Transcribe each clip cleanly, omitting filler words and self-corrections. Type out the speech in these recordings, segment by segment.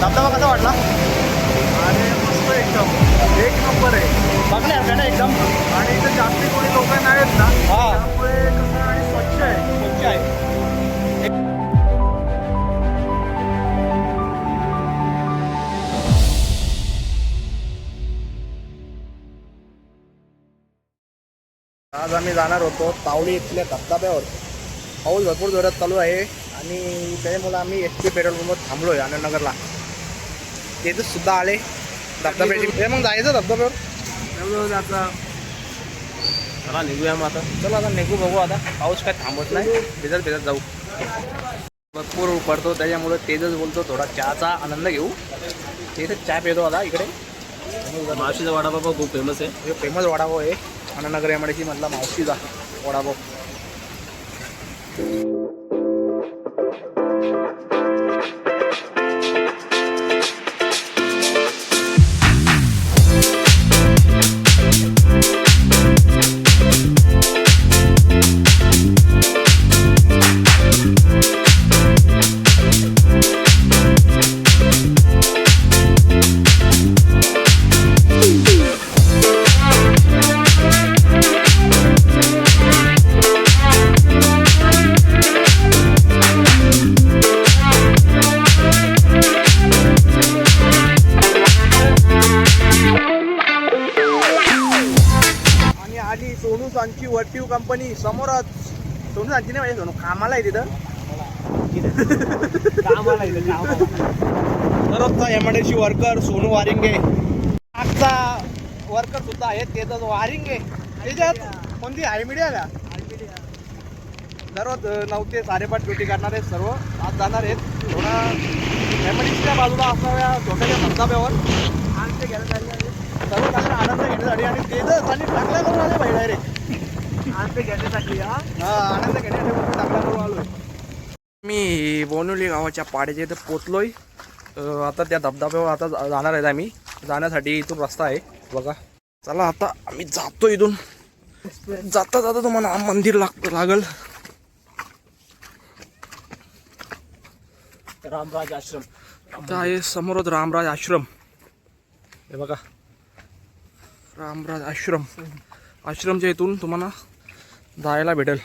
धबधबा कसा वाटला? आणि मस्त एकदम एक नंबर आहे. बघण्यासारखं ना एकदम. आणि इथे जास्ती कोणी लोक नाहीत ना, हा. त्यामुळे कसं आणि स्वच्छ आहे. स्वच्छ आहे. आज आम्ही जाणार होतो तावडी इथल्या धबधब्यावर. पाऊस भरपूर जोरात चालू आहे आणि त्यामुळे आम्ही एच पी पेट्रोल पंपवर थांबलोय आनंदनगरला. तिथं सुद्धा आले धबधब्याची. मग जायचं धबधब्यावर. आता चला निघूया मग आता. चला आता निघू, बघू आता. पाऊस काय थांबत नाही, भिजत भिजत जाऊ. भरपूर पडतो त्याच्यामुळे तेजच बोलतो थोडा चहाचा आनंद घेऊ. तेजच चहा पितो आता इकडे. मावशीचा वडापाव खूप फेमस आहे. हे फेमस वडापाव आहे आनंदनगर एमआयडीसी मधला मावशीचा वडापाव. सोनू सांची वर्टिव कंपनी समोरच. सोनू सांची नाही पाहिजे, सोनू कामाला आहे तिथं. कामाला इथं दररोजचा एमआयडीसी वर्कर सोनू वारिंगे. आजचा वर्कर सुद्धा आहे त्याचं वारिंगे. त्याच्यात कोणती आय मीडिया का? दररोज 9 ते 5:30 ड्युटी करणार आहेत सर्व. आज जाणार आहेत थोडा एमआयडीसीच्या बाजूला असाव्या छोट्याशा धबधब्यावर. आनंद घ्यायला चालले सर्व चांगला आनंद घेण्यासाठी. आणि तेजस आणि टाकला करून आले पाहिजे डायरेक्ट आनंद घेण्यासाठी. आनंद घेण्यासाठी टाकला करून आलोय. मी बोनिवली गावाच्या पाड्याच्या इथं पोचलोय. आता त्या धबधब्यावर आता जाणार आहेत आम्ही. जाण्यासाठी इथून रस्ता आहे बघा. चला आता आम्ही जातो इथून. जाता जाता तुम्हाला मंदिर लागल. रामराज आश्रम. आता आहे समोरच रामराज आश्रम. हे बघा रामराज आश्रम. आश्रमच्या इथून तुम्हाला जायला भेटेल.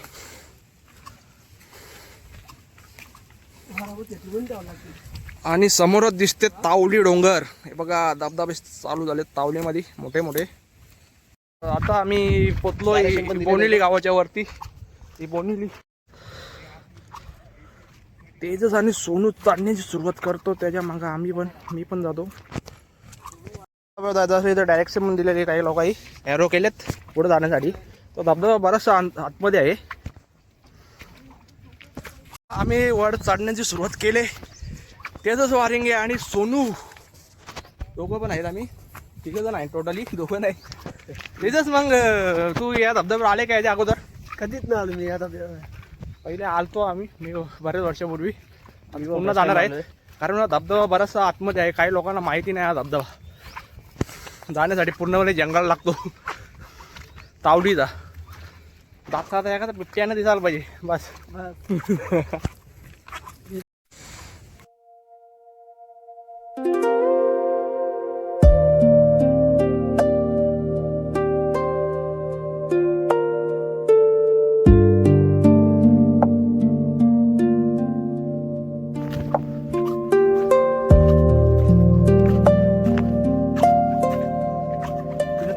आणि समोरच दिसते तावली डोंगर. हे बघा धबधबे चालू झाले तावलीमध्ये मोठे मोठे. आता आम्ही पोचलोय बोनिवली गावाच्या वरती. ही बोनिवली. तेजस आणि सोनू चढण्याची सुरुवात करतो, त्याच्या मागे मी पण जातो. दादा इथं डायरेक्शन पण दिलेले काही लोकांनी एरो केलेत पुढे जाण्यासाठी. तो धबधबा बराचसा आतमध्ये आहे. आम्ही वर चढण्याची सुरुवात केली. तेजस वारिंगे आणि सोनू दोघं पण आहेत. आम्ही 3 जण आहेत टोटली, दोघं नाही. तेजस मग तू या धबधब्यावर आले का याच्या अगोदर? कधीच नाही आलो मी. आता पहिले आलतो आम्ही, मी बरेच वर्षापूर्वी. आम्ही पुन्हा जाणार आहेत कारण धबधबा बराचसा आतमध्ये आहे. काही लोकांना माहिती नाही हा धबधबा. जाण्यासाठी पूर्णपणे जंगल लागतो तावडीचा. दाखता आता एखादा बिबट्यानं दिसायला पाहिजे बस.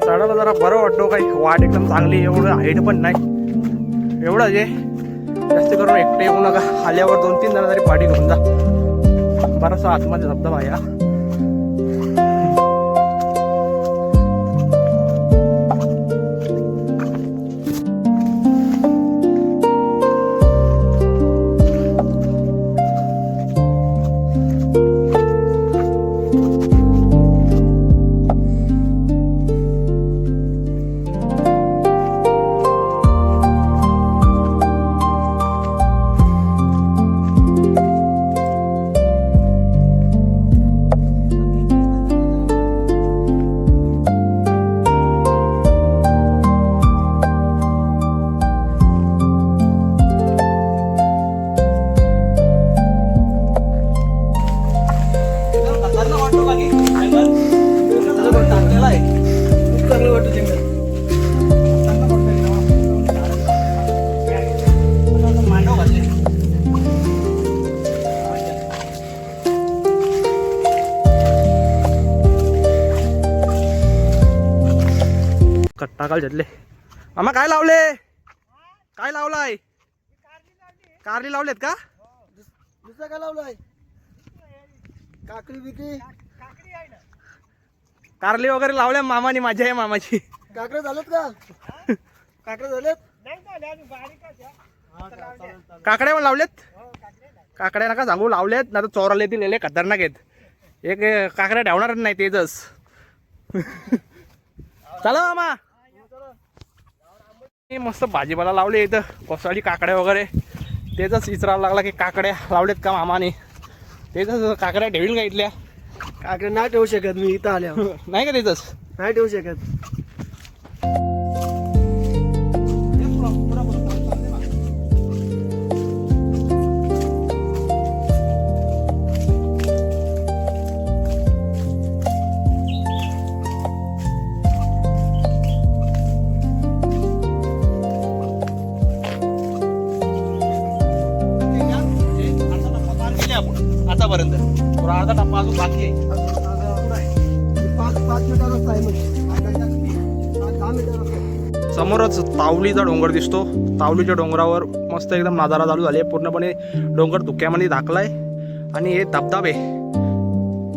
चढायला जरा बरं वाटतो. काही वाट एकदम चांगली, एवढं हाईट पण नाही. एवढं जे जास्त करून एकटे येऊ नका. आल्यावर 2-3 जण तरी पाठी घेऊन जा. बराचसा आतमध्ये धबधबा या. टाकाल घेतले. मामा काय लावले? काय लावलाय? कारली लावलेत का? दुसरं काय लावलंय? काकडी बिकडी कारली वगैरे लावल्या मामानी. माझी आहे मामाची. काकडे झालेत का? काकडे झालेत? काकड्या पण लावलेत. काकड्या नका सांगू, लावलेत ना तर चोराला येतील. खतरनाक आहेत. एक काकड्या ठेवणारच नाही तेजस. चला मामा. मस्त भाजीपाला लावले इथं. कोसाळी काकड्या वगैरे. तेजस विचारायला लागला की काकड्या लावलेत का मामाने. तेजस काकड्या ठेवील का इथल्या? काकडे नाही ठेवू शकत मी इथं आल्यावर. नाही का तेजस? नाही ठेवू शकत. आतापर्यंत थोडा अर्धा टप्पा अजून बाकी आहे. 5 मिनिटाचा रस्ता आहे म्हणजे 10 मिनिटाचा रस्ता आहे. समोरच तावलीचा डोंगर दिसतो. तावलीच्या डोंगरावर मस्त एकदम नजारा चालू झाले. पूर्णपणे डोंगर धुक्यामध्ये झाकलाय. आणि हे धबधबे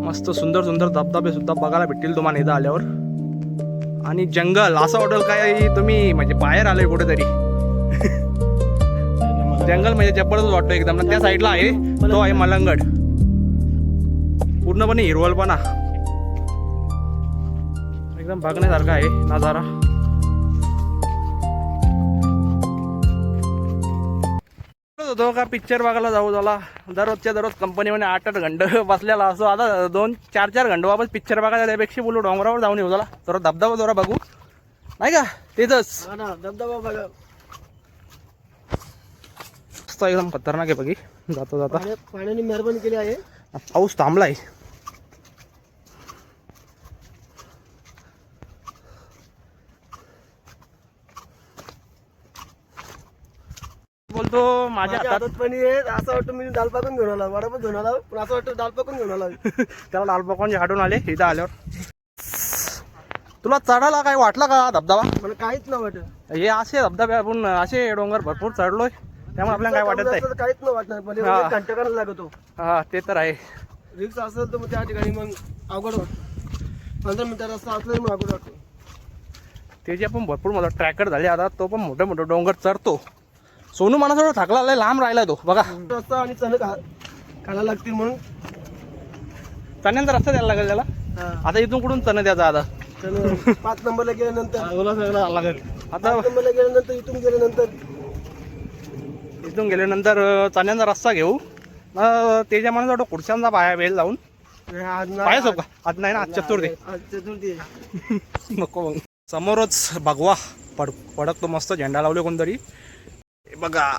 मस्त सुंदर सुंदर धबधबे सुद्धा बघायला भेटतील तुम्हाला इथं आल्यावर. आणि जंगल असं वाटेल काय तुम्ही म्हणजे बाहेर आलोय कुठेतरी. जंगल म्हणजे जबरदस्त वाटतो एकदम. त्या साईडला आहे तो आहे मलंगड. पूर्णपणे हिरवळपणा एकदम बघण्यासारखा आहे नजारा. होतो का पिक्चर बघायला जाऊ झाला. दररोजच्या दररोज कंपनीमध्ये 8-8 घंटे बसलेला असो. आता 2-4 घंटे वापस पिक्चर बघायला त्यापेक्षा बोलू डोंगरावर जाऊन येऊ झाला. जरा धबधबा जरा बघू नाही का तेजस? धबधबा बघा. एकदम खतरनाक आहे बघी. जाता जाता पाण्याने मेहरबानी केली आहे. पाऊस थांबलाय. बोलतो माझ्या हातात पण असं वाटतं मी दाल पाकून घेऊन आला. वडा पण घेऊन आला. पण असं वाटतं दाल पाकून घेऊन आला. त्याला लाल पकवान हाडून आले इथं आल्यावर. तुला चढायला काय वाटलं का धबधबा? मला काहीच नाही वाटत. हे असे धबधबे आपण असे डोंगर भरपूर चढलोय त्यामुळे आपल्याला काय वाटत नाही. काहीच नाही वाटणार. भले घंटा करायला लागतो. हा ते तर आहे. रिक्स असेल तर मग त्या ठिकाणी मग अवघड वाटतं. 15 मिनिटात रस्ता असला मग अवघड वाटतो. ते जे आपण भरपूर मोठा ट्रॅकर झाले आता तो पण मोठे मोठे डोंगर चढतो. सोनू मला थोडं थकला आलाय. लांब राहिलाय तो बघा. रस्ता आणि चणे खायला लागतील म्हणून चण्याचा रस्ता द्यायला लागेल त्याला. आता इथून कुठून चणे द्यायचा आता? 5 नंबरला गेल्यानंतर आता 5 नंबरला गेल्यानंतर इथून गेल्यानंतर चण्याचा रस्ता घेऊ. त्याच्या मनात वाटतं खुर्च्यांचा पाया वेळ जाऊन पाया सोप का आज नाही ना. आज चतुर्थी नको. मग समोरच भगवा पडकतो मस्त झेंडा लावले कोणतरी. बघा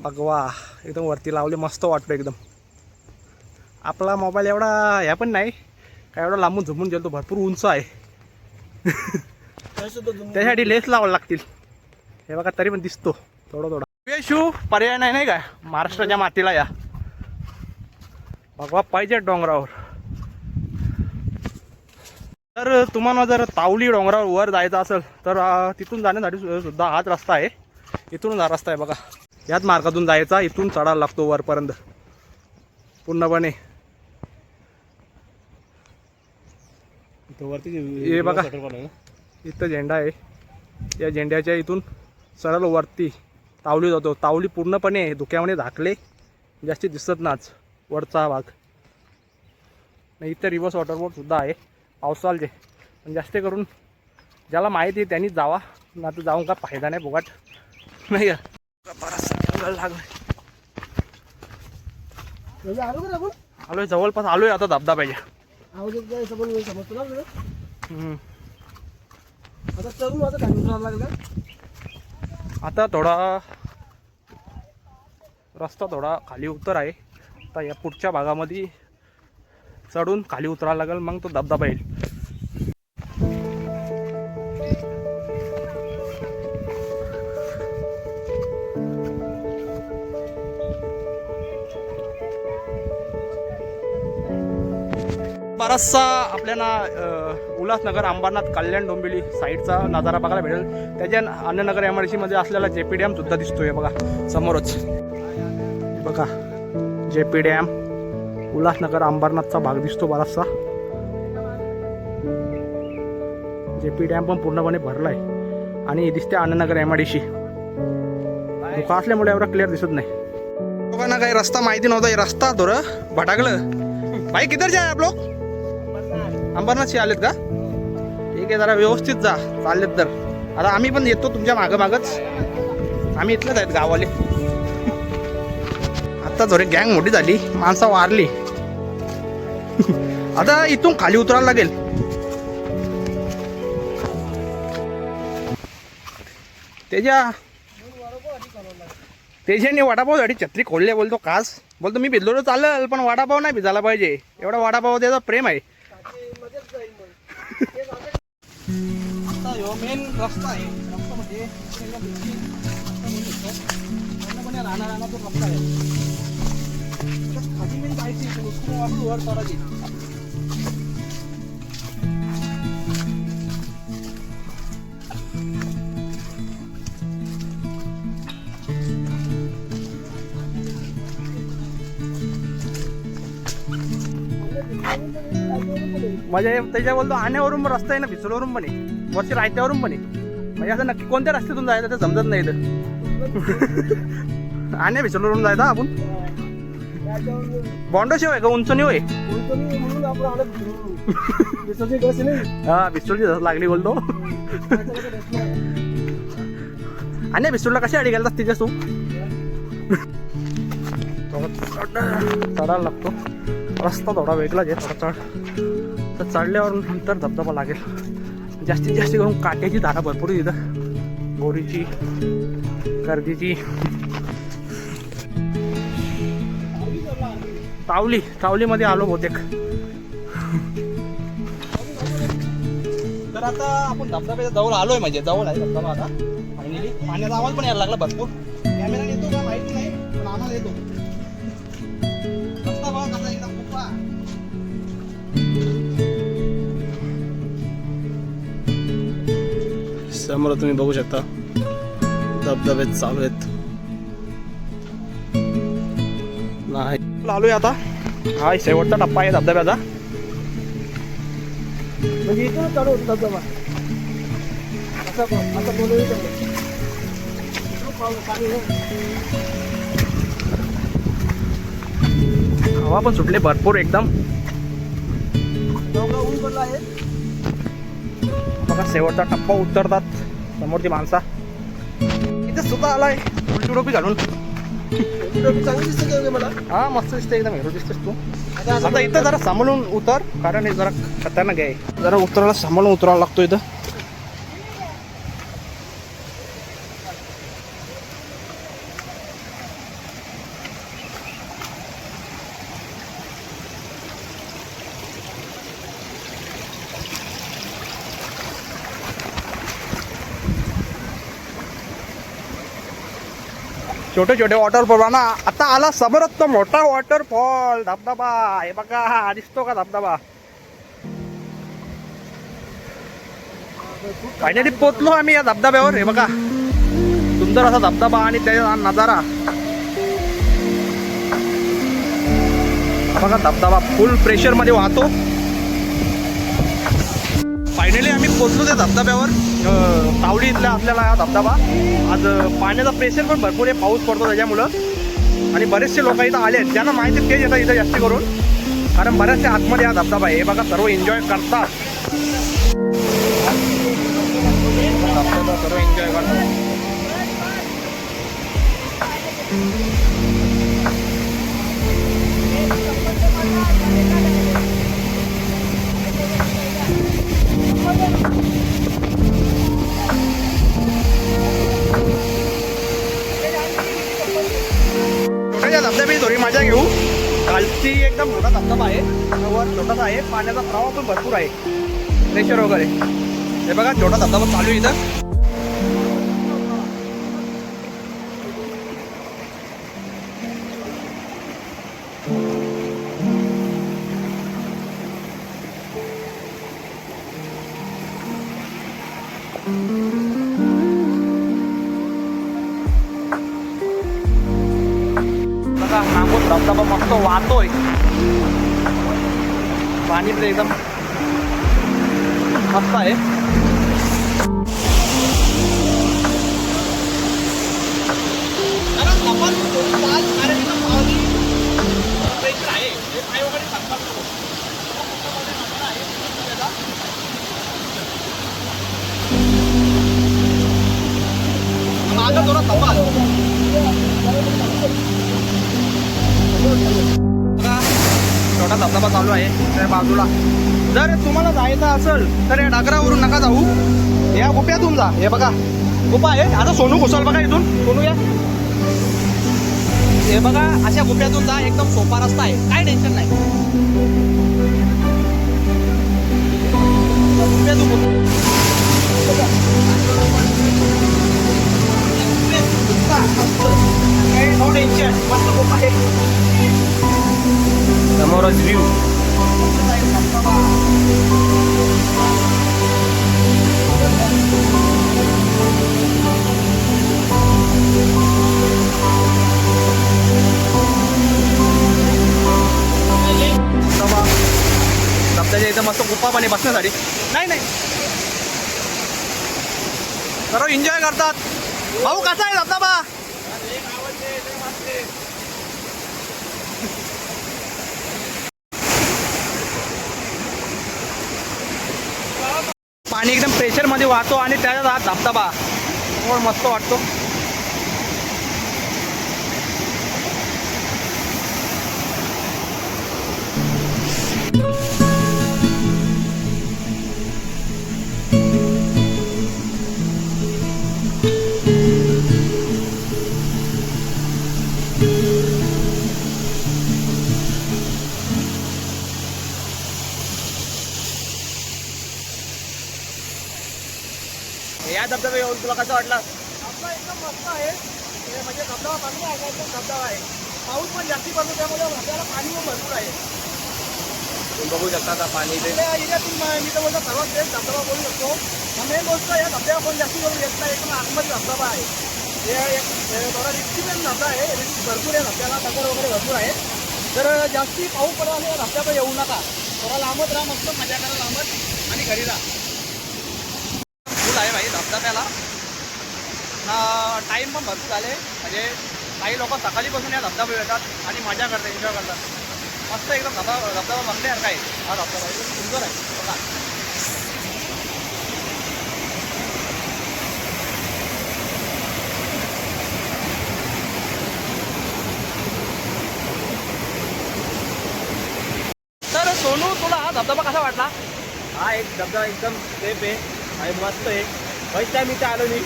भगवा एकदम वरती लावले. मस्त वाटतं एकदम. आपला मोबाईल एवढा ह्या पण नाही काय एवढा लांबून झुमून गेलो. भरपूर उंच आहे. त्यासाठी लेस लावायला लागतील. हे बघा तरी पण दिसतो थोडा थोडा. वेशू पर्याय नाही नाही काय महाराष्ट्राच्या मातीला या. भगवा पाहिजे डोंगरावर. तर तुम्हाला जर तावली डोंगरावर वर जायचं असेल तर तिथून जाण्यासाठी सुद्धा हाच रस्ता आहे. इथून हा रस्ता आहे बघा. याच मार्गातून जायचा. इथून चढायला लागतो वरपर्यंत पूर्णपणे. हे बघा इथं झेंडा आहे. या झेंड्याच्या इथून सरळ वरती तावली जातो. तावली पूर्णपणे धुक्यामध्ये झाकले. जास्ती दिसत नाच वरचा भाग. नाही इथं रिव्हर्स वॉटरबोर्ड सुद्धा आहे पावसाळचे. पण जास्त करून ज्याला माहिती आहे त्यांनीच जावा. ना तर जाऊन का फायदा नाही फुकट नाही का. आलोय जवळपास आलोय आता धबधब्याच्या. आता थोडा रस्ता थोडा खाली उतर आहे. आता या पुढच्या भागामध्ये चढून खाली उतरायला लागेल मग तो धबधबा येईल. बराचसा आपल्याला उल्हासनगर अंबरनाथ कल्याण डोंबिवली साईडचा नजारा बघायला भेटेल. त्याच्या अन्ननगर एमआयडीसी मध्ये असलेला जेपी डॅम सुद्धा दिसतोय बघा समोरच. बघा जेपी डॅम उल्हासनगर अंबरनाथचा भाग दिसतो बराचसा. जेपी डॅम पण पूर्णपणे भरलाय आणि दिसते अन्ननगर एमआयडीसी. धुका असल्यामुळे एवढा क्लिअर दिसत नाही. लोकांना काही रस्ता माहिती नव्हता. हे रस्ता थोडं भटाकलं. भाई किधर जाय आप लोग? अंबरनाथशी आलेत का? ठीक आहे, जरा व्यवस्थित जा चाललेत तर. आता आम्ही पण येतो तुमच्या मागं मागच. आम्ही इथलेच आहेत गावाले. आता थोडी गँग मोठी झाली, माणसं वारली. आता इथून खाली उतरायला लागेल. त्याच्याने वडापावसाठी छत्री खोलले. बोलतो कास बोलतो मी भिजलो तर चालेल पण वडापाव नाही भिजायला पाहिजे. एवढा वडापाव त्याचा प्रेम आहे. आता ह्यो मेन रस्ता आहे. रस्ता म्हणजे राहणार तो रस्ता आहे. खाली मेन जायची वर चढायची. म्हणजे त्याच्या बोलतो आण्यावरून पण रस्ता आहे ना, भिसोलवरून पण आहे, वरची रायत्यावरून पण आहे. म्हणजे असं नक्की कोणत्या रस्त्यातून जायचं ते समजत नाही. तर आण्या भिसोलवरून जायचं आपण. बॉन्डो शेव आहे का उंच नाही होय? हा भिसोलची लागली बोलतो. आण्या भिसोलला कशी अडी गेला तिच्या तू चढायला लागतो. रस्ता थोडा वेगळाच आहे. थोडा तर चढल्यावर नंतर धबधबा लागेल. जास्तीत जास्त करून काट्याची धारा भरपूर आहे इथं. बोरीची कर्दीची तावलीमध्ये आलो बहुतेक. तर आता आपण धबधब्याच्या जवळ आलोय. म्हणजे जवळ आहे धबधबा आता फायनली. पाण्याचा आवाज पण यायला लागला भरपूर. कॅमेरा येतो का माहिती नाही पण आम्हाला येतो. रस्ता बघा कसा एकदम खूप. समोर तुम्ही बघू शकता धबधबे चालू आहेत. नाही आलोय आता. हा शेवटचा टप्पा आहे धबधब्याचा. म्हणजे इथून चालू होता धबधबा. हवा पण सुटले भरपूर एकदम. ऊन पडला आहे. बघा शेवटचा टप्पा उतरतात समोर ती माणसा. इथे सुद्धा आलाय उलटी टोपी घालून. चांगली दिसते मला. हा मस्त दिसते एकदम. हिरो दिसतेस तू. आता इथं जरा सांभाळून उतर कारण हे जरा खतरनाक आहे. जरा उतरायला सांभाळून उतरायला लागतो इथं. छोटे छोटे वॉटरफॉल ना. आता आला समोरच तो मोठा वॉटरफॉल धबधबा. हे बघा दिसतो का धबधबा. फायनली पोचलो आम्ही या धबधब्यावर. हे बघा सुंदर असा धबधबा आणि त्याचा नजारा बघा. धबधबा फुल प्रेशर मध्ये वाहतो. फायनली आम्ही पोचलो त्या धबधब्यावर. तावडी इथला असलेला हा धबधबा. आज पाण्याचा प्रेशर पण भरपूर आहे. पाऊस पडतो त्याच्यामुळं. आणि बरेचसे लोक इथं आले आहेत. ज्यांना माहिती तेच येतात इथं जास्त करून. कारण बऱ्याचशा आतमध्ये हा धबधबा आहे. हे बघा सर्व एन्जॉय करतात. सर्व एन्जॉय करतात. धबधब्याची थोडी मजा घेऊ. खालची एकदम मोठा धबधबा आहे. वर छोटासा आहे. पाण्याचा प्रवाह पण भरपूर आहे. प्रेशर वगैरे. हे बघा छोटा धबधबा चालू आहे इथं. धबधबा मस्त वाहतोय. पाणी पण एकदम मस्त आहे. माझं थोडा धबा छोटा धबधबा चालू आहे त्या बाजूला. जर तुम्हाला जायचं असेल तर या डागरावरून नका जाऊ, या गुप्यातून जा. हे बघा गुफा आहे. आता सोनू घुसल बघा इथून. सोनू या. हे बघा अशा गुप्यातून जा. एकदम सोपा रस्ता आहे, काय टेन्शन नाही. गुप्यातून नो टेन्शन, मस्त गुफा आहे. समोरच व्ह्यू. धबधब्याच्या इथं मस्त गुफा पण आहे बसण्यासाठी. नाही नाही सर्व एन्जॉय करतात. भाऊ कसा आहे धबधबा? पाणी एकदम प्रेशर मध्ये वाहतो आणि त्याच्यात हा धबधबा मस्त वाटतो. या धबधबा येऊन तुला कसं वाटलं? धबधबा एकदम मस्त आहे. म्हणजे धबधबा चांगला आहे, एकदम धबधबा आहे. पाऊस पण जास्ती पडतो त्यामुळे धबधब्याला पाणी पण भरपूर आहे. तुम्ही बघू शकता आता पाणी इथे. एरियातून मी तर बोलतो सर्वात बेस्ट धबधबा बोलू शकतो. मेन गोष्ट या धबधबा कोण जास्ती करून येत नाही, एकदम आतमध्ये धबधबा आहे. हे थोडा रिस्की पण धबधबा आहे, रिस्क भरपूर आहे धबधब्याला, दगड वगैरे भरपूर आहे. तर जास्ती पाऊस पडला या धबधबा येऊ नका. थोडा लांबत राहा, मस्त मजा करा लांबत आणि घरी राहा. फुल आहे भाई धबधब्याला. टाईम पण भरपूर झाले. म्हणजे काही लोक सकाळीपासून या धबधबा येतात आणि मजा करतात, एन्जॉय करतात. मस्त एकदम धबधबा बघण्यासारखा आहे हा धबधबा. एकदम सुंदर आहे बघा. तर सोनू तुला हा धबधबा कसा वाटला? हा एक धबधबा एकदम सेफ आहे आणि मस्त आहे. फर्स्ट टाईम इथे आलो मी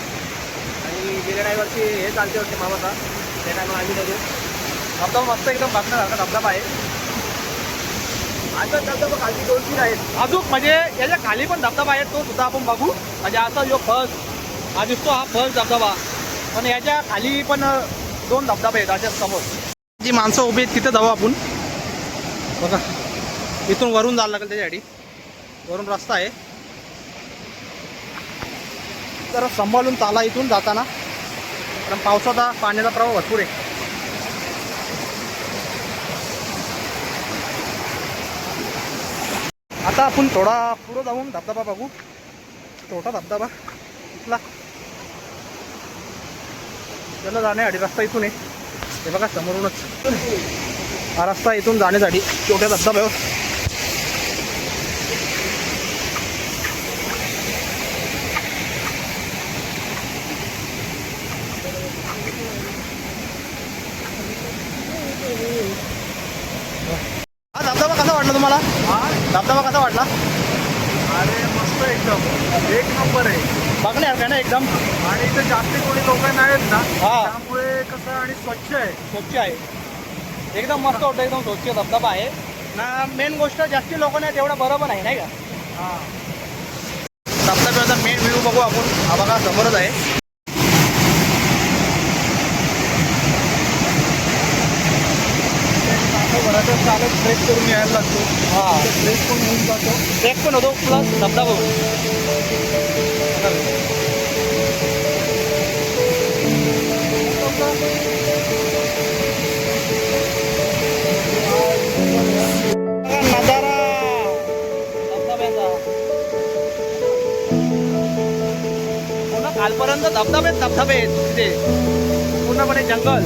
आणि गेल्या ड्रायव्हरची हे चालते होते मामाचा, त्या टायमा आम्ही नव्हतो. धबधबा मस्त एकदम बघण्यासारखा धबधबा आहे. आता धबधबा खाली 2-3 आहेत अजून म्हणजे याच्या खाली पण धबधबा आहे, तो सुद्धा आपण बघू. म्हणजे असा जो फर्स्ट हा दिसतो हा फर्स्ट धबधबा, पण याच्या खाली पण 2 धबधबे आहेत अशा समोर. जी माणसं उभी आहेत तिथे जाऊ आपण. बघा इथून वरून जायला लागेल, त्याच्यासाठी वरून रस्ता आहे. जरा सांभाळून चाला इथून जाताना, कारण पावसाचा पाण्याचा प्रवाह भरपूर आहे. आता आपण थोडा पुढं जाऊन धबधबा बघू. छोटा धबधबा इथला, त्याला जाण्यासाठी रस्ता इथून आहे. हे बघा समोरूनच हा रस्ता इथून जाण्यासाठी छोट्या धबधब्यावर. हा धबधबा कसा वाटला तुम्हाला? धबधबा कसा वाटला? अरे मस्त एकदम एक नंबर आहे. बघण्यासारखं ना एकदम. आणि इथे जास्ती कोणी लोक नाहीत ना, हा. त्यामुळे कसं आणि स्वच्छ आहे. स्वच्छ आहे एकदम मस्त वाटतं. एकदम स्वच्छ धबधबा आहे ना. मेन गोष्ट जास्ती लोक नाही तेवढं बरं पण आहे नाही का. हा धबधब्याचा मेन व्ह्यू बघू आपण. हा बघा समोरच आहे. घरातच चालत ट्रेक करून यायला लागतो. हा ट्रेक पण होऊन जातो. ट्रेक पण होतो प्लस धबधबा. इथपर्यंत धबधबे धबधबे आहेत तिथे पूर्णपणे जंगल.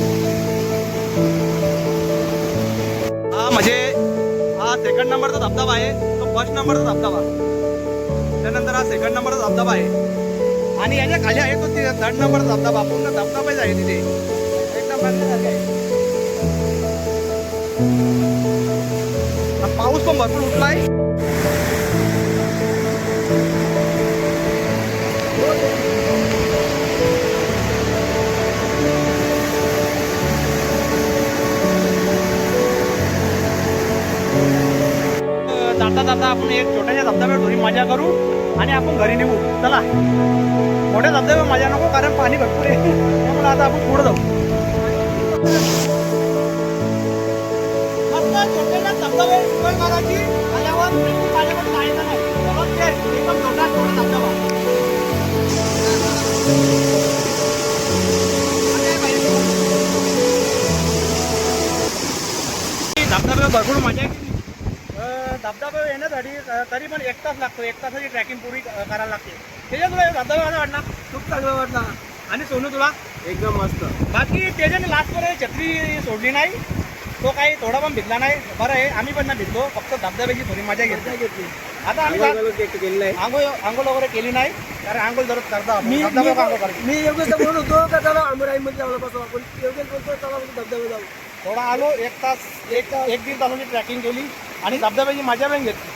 हा म्हणजे हा सेकंड नंबरचा धबधबा आहे, तो फर्स्ट नंबरचा धबधबा, त्यानंतर हा सेकंड नंबरचा धबधबा आहे आणि याच्या खाली आहे तो थर्ड नंबरचा धबधबा. पूर्ण धबधबाच आहे तिथे एकदम बघण्यासारखे आहे. पाऊस पण भरपूर उठलाय. जाता जाता आपण एक छोट्याशा धबधब्यावर थोडी मजा करू आणि आपण घरी निघू. चला, मोठ्या धबधब्यावर मजा नको कारण पाणी भरपूर आहे, त्यामुळे आता आपण पुढे जाऊ. छोट्याशा धबधबे enjoy करायची, आल्यावर पाण्यामध्ये जायचं नाही. सर्वात best, एकदम छोटा धबधबा. धबधब्यावर भरपूर मजा आहे. धबधबा येण्यासाठी तरी पण 1 तास लागतो. 1 तासाची ट्रॅकिंग पूर्ण करायला लागते. त्याच्या तुला धबधबा कसा वाटला? खूप चांगला वाटला. आणि सोनू तुला? एकदम मस्त. बाकी त्याच्याने लास्टपर्यंत छत्री सोडली नाही, तो काही थोडा पण भिजला नाही. बरं आहे, आम्ही पण नाही भिजलो, फक्त धबधब्याची थोडी मजा घेतली. आता आम्ही आंघोळ वगैरे केली नाही कारण आंघोळ जरूर करता. मी योगेश बोलत होतो का त्याला आंबराईमध्ये जावं बसू आपण. योगेश बोलतो चला धबधबा जाऊ. थोडा आलो, 1 तास 1-1.5 तासाची ट्रॅकिंग केली आणि धबधब्याची मजा पण घेतली.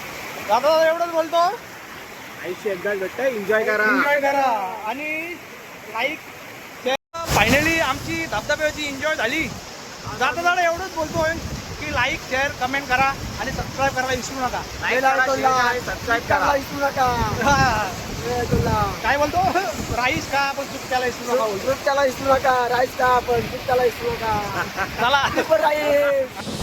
दादा एवढंच बोलतो, आयुष्य एकदा भेटतं, एन्जॉय करा आणि लाईक. फायनली आमची धबधब्याची एन्जॉय झाली. जाता जाता एवढंच बोलतोय की लाईक शेअर कमेंट करा आणि सबस्क्राईब करायला विसरू नका. सबस्क्राईब करायला विसरू नका. काय बोलतो, राईस का आपण चुकत्याला विसरू नका. चुकत्याला विसरू नका. राईस का आपण चुकत्याला विसरू नका. चला राईस.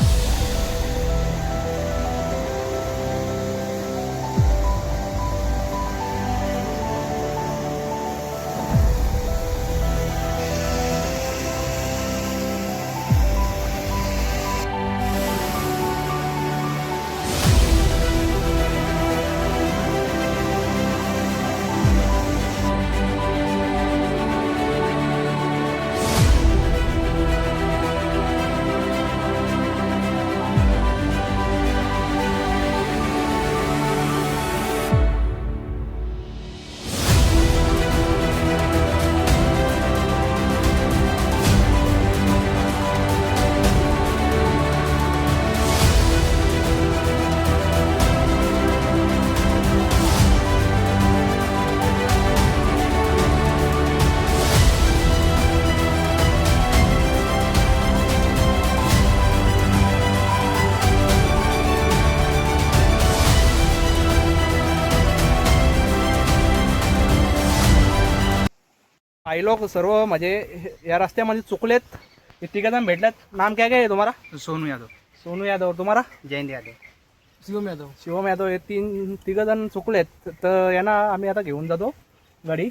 काही लोक सर्व म्हणजे या रस्त्यामध्ये चुकलेत. हे 3 जण भेटलेत. नाम काय काय आहे तुम्हाला? सोनू यादव. सोनू यादव. तुम्हाला? जयंत यादव. शिवम यादव. शिवम यादव. हे 3 जण चुकलेत. तर यांना आम्ही आता घेऊन जातो गाड़ी.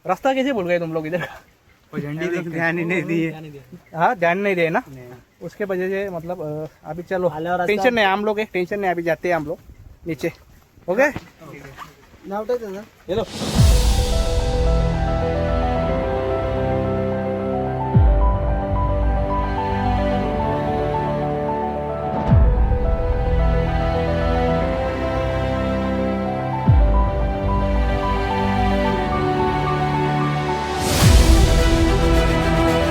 रास्ता कैसे भूल गए तुम लोग इधर? ध्यान ही नहीं दिए. हाँ, ध्यान नहीं दिए ना. उसके वजह से मतलब अभी चलो टेंशन नहीं, हम लोग टेंशन नहीं, अभी जाते हैं हम लोग नीचे. ओके. नाव टाक.